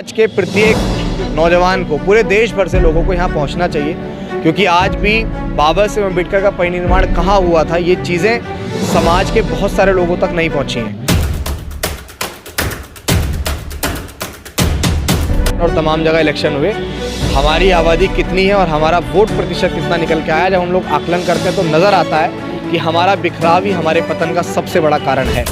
आज के प्रत्येक नौजवान को, पूरे देश भर से लोगों को यहाँ पहुँचना चाहिए, क्योंकि आज भी बाबा साहेब अम्बेडकर का परिनिर्वाण कहाँ हुआ था, ये चीज़ें समाज के बहुत सारे लोगों तक नहीं पहुँची हैं। और तमाम जगह इलेक्शन हुए, हमारी आबादी कितनी है और हमारा वोट प्रतिशत कितना निकल के आया, जब हम लोग आकलन करते हैं तो नज़र आता है कि हमारा बिखराव ही हमारे पतन का सबसे बड़ा कारण है।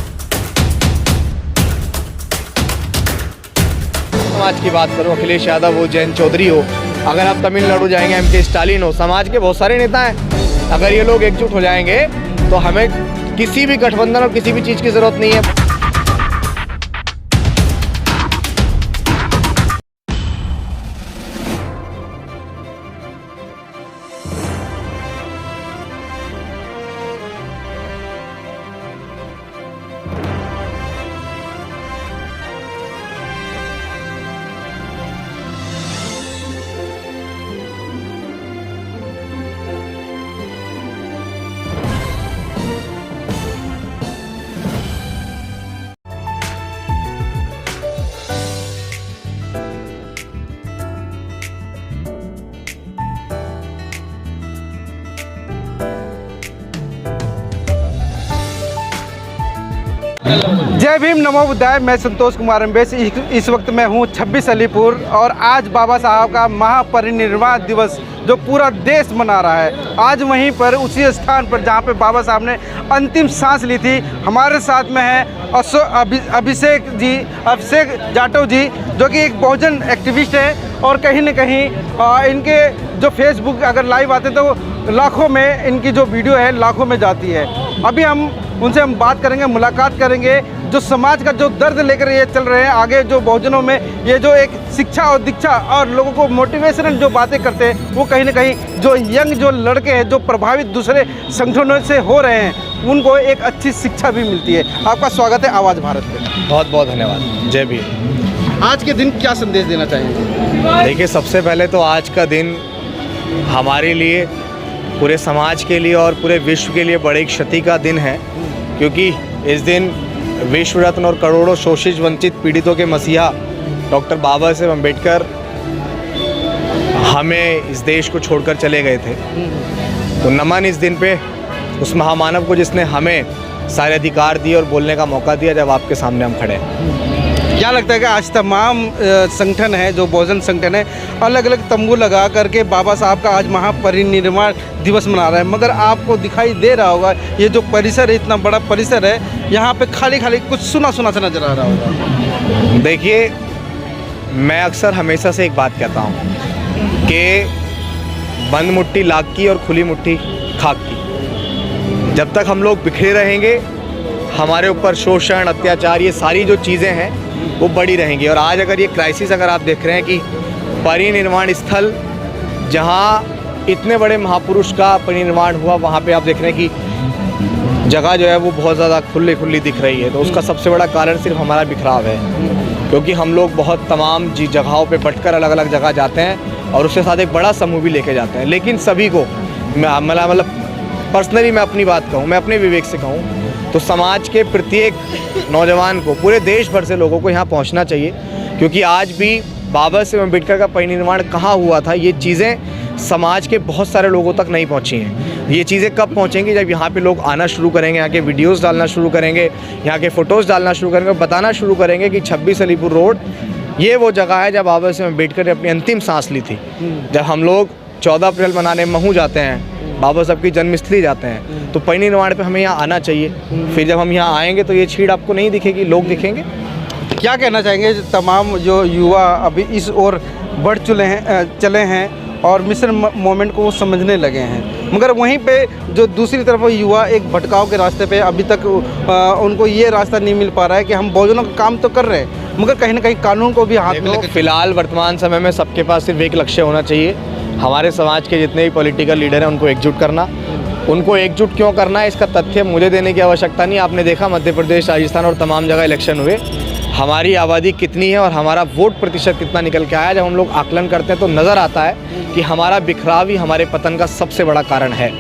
समाज की बात करो, अखिलेश यादव हो, जयंत चौधरी हो, अगर आप तमिलनाडु जाएंगे एम.के. स्टालिन हो, समाज के बहुत सारे नेता हैं। अगर ये लोग एकजुट हो जाएंगे तो हमें किसी भी गठबंधन और किसी भी चीज़ की ज़रूरत नहीं है। जय भीम, नमो बुद्धाय। मैं संतोष कुमार अम्बेस। इस वक्त मैं हूँ 26 अलीपुर और आज बाबा साहब का महापरिनिर्वाण दिवस जो पूरा देश मना रहा है, आज वहीं पर उसी स्थान पर जहाँ पे बाबा साहब ने अंतिम सांस ली थी, हमारे साथ में है अभिषेक जाटव जी, जो कि एक बहुजन एक्टिविस्ट है और कहीं न कहीं इनके जो फेसबुक अगर लाइव आते तो लाखों में इनकी जो वीडियो है लाखों में जाती है। अभी उनसे हम बात करेंगे, मुलाकात करेंगे, जो समाज का जो दर्द लेकर ये चल रहे हैं आगे, जो बहुजनों में ये जो एक शिक्षा और दीक्षा और लोगों को मोटिवेशनल जो बातें करते हैं, वो कहीं ना कहीं जो यंग जो लड़के हैं जो प्रभावित दूसरे संगठनों से हो रहे हैं, उनको एक अच्छी शिक्षा भी मिलती है। आपका स्वागत है आवाज़ भारत में। बहुत बहुत धन्यवाद। जय भीम। आज के दिन क्या संदेश देना चाहेंगे? देखिए, सबसे पहले तो आज का दिन हमारे लिए, पूरे समाज के लिए और पूरे विश्व के लिए बड़ी क्षति का दिन है, क्योंकि इस दिन विश्व रत्न और करोड़ों शोषित वंचित पीड़ितों के मसीहा डॉक्टर बाबा साहेब अम्बेडकर हमें इस देश को छोड़कर चले गए थे। तो नमन इस दिन पे उस महामानव को जिसने हमें सारे अधिकार दिए और बोलने का मौका दिया, जब आपके सामने हम खड़े हैं। क्या लगता है कि आज तमाम संगठन है, जो बहुजन संगठन है, अलग अलग तंबू लगा करके बाबा साहब का आज महापरिनिर्वाण दिवस मना रहा है, मगर आपको दिखाई दे रहा होगा ये जो परिसर है, इतना बड़ा परिसर है, यहाँ पे खाली खाली कुछ सुना सुना सा नजर आ रहा होगा। देखिए, मैं अक्सर हमेशा से एक बात कहता हूँ कि बंद मुट्ठी लाख की और खुली मुट्ठी खाक की। जब तक हम लोग बिखरे रहेंगे, हमारे ऊपर शोषण, अत्याचार, ये सारी जो चीज़ें हैं वो बड़ी रहेंगी। और आज अगर ये क्राइसिस अगर आप देख रहे हैं कि परिनिर्वाण स्थल जहाँ इतने बड़े महापुरुष का परिनिर्वाण हुआ, वहाँ पे आप देख रहे हैं कि जगह जो है वो बहुत ज़्यादा खुली दिख रही है। तो उसका सबसे बड़ा कारण सिर्फ हमारा बिखराव है, क्योंकि हम लोग बहुत तमाम जगहों पे बटकर अलग अलग जगह जाते हैं और उसके साथ एक बड़ा समूह भी लेके जाते हैं। लेकिन सभी को मतलब पर्सनली मैं अपनी बात कहूँ, मैं अपने विवेक से कहूँ तो समाज के प्रत्येक नौजवान को, पूरे देश भर से लोगों को यहाँ पहुँचना चाहिए, क्योंकि आज भी बाबा साहेब अम्बेडकर का परिनिर्वाण कहाँ हुआ था, ये चीज़ें समाज के बहुत सारे लोगों तक नहीं पहुँची हैं। ये चीज़ें कब पहुँचेंगी? जब यहाँ पे लोग आना शुरू करेंगे, यहाँ के वीडियोज़ डालना शुरू करेंगे, यहाँ के फ़ोटोज़ डालना शुरू करेंगे, बताना शुरू करेंगे कि 26 अलीपुर रोड ये वो जगह है जब बाबा साहेब अम्बेडकर ने अपनी अंतिम सांस ली थी। जब हम लोग 14 अप्रैल मनाने महू जाते हैं, बाबा साहब की जन्मस्थली जाते हैं, तो परिनिर्वाण पे हमें यहाँ आना चाहिए। फिर जब हम यहाँ आएंगे तो ये छीड़ आपको नहीं दिखेगी, लोग दिखेंगे। क्या कहना चाहेंगे तमाम जो युवा अभी इस ओर बढ़ चले हैं और मिशन मोमेंट को वो समझने लगे हैं, मगर वहीं पे जो दूसरी तरफ युवा एक भटकाव के रास्ते पे अभी तक उनको ये रास्ता नहीं मिल पा रहा है कि हम बहुजनों का काम तो कर रहे हैं, मगर कहीं ना कहीं कानून को भी हाथ में। फिलहाल वर्तमान समय में सबके पास सिर्फ एक लक्ष्य होना चाहिए, हमारे समाज के जितने भी पॉलिटिकल लीडर हैं उनको एकजुट करना। उनको एकजुट क्यों करना है, इसका तथ्य मुझे देने की आवश्यकता नहीं। आपने देखा मध्य प्रदेश, राजस्थान और तमाम जगह इलेक्शन हुए, हमारी आबादी कितनी है और हमारा वोट प्रतिशत कितना निकल के आया, जब हम लोग आकलन करते हैं तो नज़र आता है कि हमारा बिखराव ही हमारे पतन का सबसे बड़ा कारण है।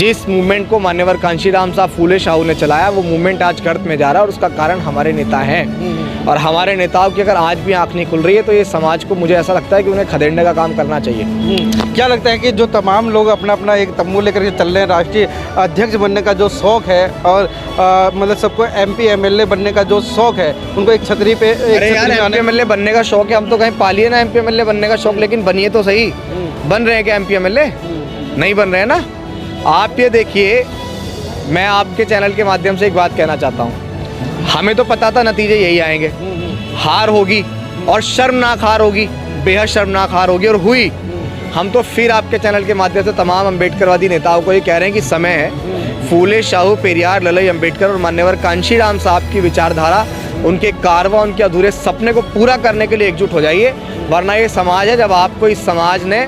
जिस मूवमेंट को मान्यवर कांशीराम साहब फूले शाहू ने चलाया, वो मूवमेंट आज गर्त में जा रहा है और उसका कारण हमारे नेता हैं। और हमारे नेताओं की अगर आज भी आंख नहीं खुल रही है तो ये समाज को, मुझे ऐसा लगता है कि उन्हें खदेड़ने का काम करना चाहिए। क्या लगता है कि जो तमाम लोग अपना अपना एक तम्बू लेकर के चल रहे हैं, राष्ट्रीय अध्यक्ष बनने का जो शौक़ है और मतलब सबको MP MLA बनने का जो शौक़ है, उनको एक छतरी पे MP MLA बनने का शौक़ है, हम तो कहीं पालिए ना MP MLA बनने का शौक़, लेकिन बनिए तो सही। बन रहे हैं क्या MP MLA? नहीं बन रहे हैं ना। आप ये देखिए, मैं आपके चैनल के माध्यम से एक बात कहना चाहता हूँ, हमें तो पता था नतीजे यही आएंगे, हार होगी और शर्मनाक हार होगी, बेहद शर्मनाक हार होगी और हुई। हम तो फिर आपके चैनल के माध्यम से तमाम अम्बेडकरवादी नेताओं को ये कह रहे हैं कि समय है, फूले शाहू, पेरियार, ललई अम्बेडकर और मान्यवर कांशीराम साहब की विचारधारा, उनके कारवा, उनके अधूरे सपने को पूरा करने के लिए एकजुट हो जाइए। वरना ये समाज है, जब आपको इस समाज ने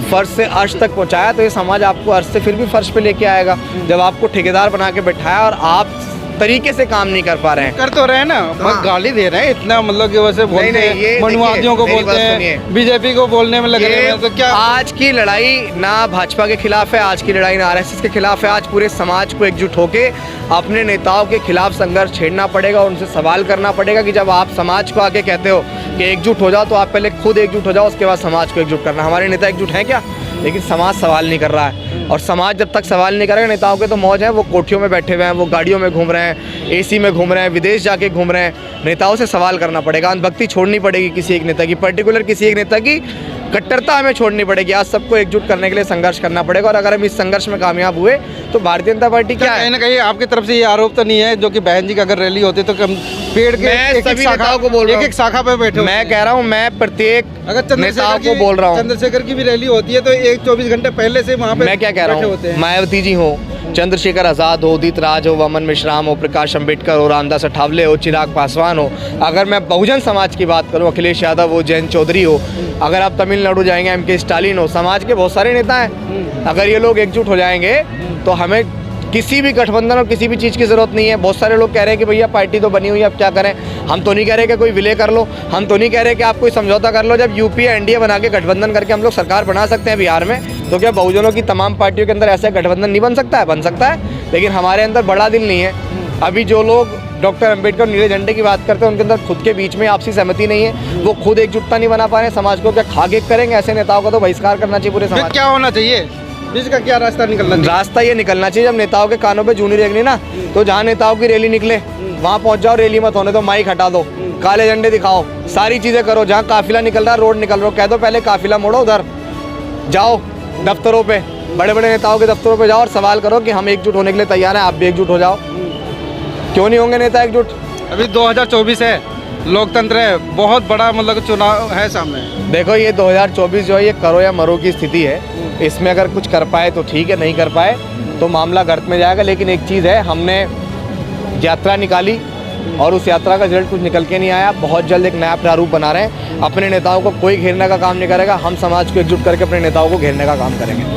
फर्श से अर्श तक पहुंचाया तो ये समाज आपको अर्श से फिर भी फर्श पे लेके आएगा। जब आपको ठेकेदार बना के बैठाया और आप तरीके से काम नहीं कर पा रहे हैं, कर तो रहे हैं ना, बस गाली दे रहे हैं इतना, मतलब कि वैसे बोलते हैं, मनुवादियों को बोलते हैं, बीजेपी को बोलने में लगे हैं। तो क्या आज की लड़ाई ना भाजपा के खिलाफ है, आज की लड़ाई ना RSS के खिलाफ है, आज पूरे समाज को एकजुट होके अपने नेताओं के खिलाफ संघर्ष छेड़ना पड़ेगा, उनसे सवाल करना पड़ेगा कि जब आप समाज को आके कहते हो कि एकजुट हो जाओ, तो आप पहले खुद एकजुट हो जाओ, उसके बाद समाज को एकजुट करना। हमारे नेता एकजुट हैं क्या? लेकिन समाज सवाल नहीं कर रहा है, और समाज जब तक सवाल नहीं करेगा, नेताओं के तो मौज है, वो कोठियों में बैठे हुए हैं, वो गाड़ियों में घूम रहे हैं, AC में घूम रहे हैं, विदेश जाके घूम रहे हैं। नेताओं से सवाल करना पड़ेगा, अंधभक्ति छोड़नी पड़ेगी किसी एक नेता की, पर्टिकुलर किसी एक नेता की कट्टरता हमें छोड़नी पड़ेगी। आज सबको एकजुट करने के लिए संघर्ष करना पड़ेगा, और अगर हम इस संघर्ष में कामयाब हुए तो भारतीय जनता पार्टी क्या है? कहीं ना कहीं आपकी तरफ से ये आरोप तो नहीं है जो कि बहन जी की अगर रैली होती तो पेड़ के सभी नेताओं को बोल रहा हूं, एक शाखा पे बैठे, मैं कह रहा हूँ, मैं प्रत्येक नेताओं को बोल रहा हूँ। चंद्रशेखर की भी रैली होती है तो 24 घंटे पहले से वहाँ पे मैं क्या कह रहा हूँ, मायावती जी हो, चंद्रशेखर आज़ाद हो, उदित राज हो, वमन मिश्राम हो, प्रकाश अम्बेडकर हो, रामदास अठावले हो, चिराग पासवान हो, अगर मैं बहुजन समाज की बात करूं, अखिलेश यादव हो, जयंत चौधरी हो, अगर आप तमिलनाडु जाएंगे MK स्टालिन हो, समाज के बहुत सारे नेता हैं। अगर ये लोग एकजुट हो जाएंगे तो हमें किसी भी गठबंधन और किसी भी चीज़ की ज़रूरत नहीं है। बहुत सारे लोग कह रहे हैं कि भैया पार्टी तो बनी हुई है, अब क्या करें। हम तो नहीं कह रहे कि कोई विलय कर लो, हम तो नहीं कह रहे कि आप कोई समझौता कर लो। जब UPA NDA बना के गठबंधन करके हम लोग सरकार बना सकते हैं बिहार में, तो क्या बहुजनों की तमाम पार्टियों के अंदर ऐसा गठबंधन नहीं बन सकता है? बन सकता है, लेकिन हमारे अंदर बड़ा दिल नहीं है। अभी जो लोग डॉक्टर अम्बेडकर नीले झंडे की बात करते हैं, उनके अंदर खुद के बीच में आपसी सहमति नहीं है, वो खुद एकजुटता नहीं बना पा रहे हैं। समाज को क्या खाके करेंगे? ऐसे नेताओं का तो बहिष्कार करना चाहिए पूरे समाज। क्या होना चाहिए, बीच का क्या रास्ता निकलना चाहिए? रास्ता ये निकलना चाहिए, जब नेताओं के कानों पे जूनी रेंगनी ना, तो जहाँ नेताओं की रैली निकले वहाँ पहुँच जाओ, रैली मत होने दो, माइक हटा दो, काले झंडे दिखाओ, सारी चीज़ें करो। जहाँ काफिला निकल रहा है, रोड निकल रहा हो, कह दो पहले काफिला मोड़ो, उधर जाओ दफ्तरों पे, बड़े बड़े नेताओं के दफ्तरों पे जाओ और सवाल करो कि हम एकजुट होने के लिए तैयार हैं, आप भी एकजुट हो जाओ। क्यों नहीं होंगे नेता एकजुट? अभी 2024 है, लोकतंत्र है, बहुत बड़ा मतलब चुनाव है सामने। देखो ये 2024 जो है, ये करो या मरो की स्थिति है। इसमें अगर कुछ कर पाए तो ठीक है, नहीं कर पाए तो मामला गर्त में जाएगा। लेकिन एक चीज़ है, हमने यात्रा निकाली और उस यात्रा का रिजल्ट कुछ निकल के नहीं आया। बहुत जल्द एक नया प्रारूप बना रहे हैं। अपने नेताओं को कोई घेरने का काम नहीं करेगा, हम समाज को एकजुट करके अपने नेताओं को घेरने का काम करेंगे।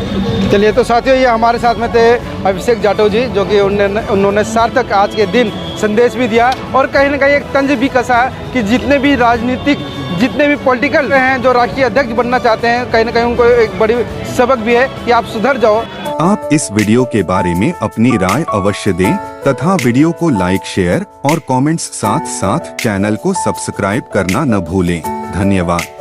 चलिए, तो साथियों, ये हमारे साथ में थे अभिषेक जाटव जी, जो कि उन्होंने सार्थक आज के दिन संदेश भी दिया और कहीं ना कहीं एक तंज भी कसा कि जितने भी राजनीतिक, जितने भी पॉलिटिकल हैं जो राष्ट्रीय अध्यक्ष बनना चाहते हैं, कहीं ना कहीं उनको एक बड़ी सबक भी है कि आप सुधर जाओ। आप इस वीडियो के बारे में अपनी राय अवश्य दें तथा वीडियो को लाइक, शेयर और कमेंट्स साथ साथ चैनल को सब्सक्राइब करना न भूलें। धन्यवाद।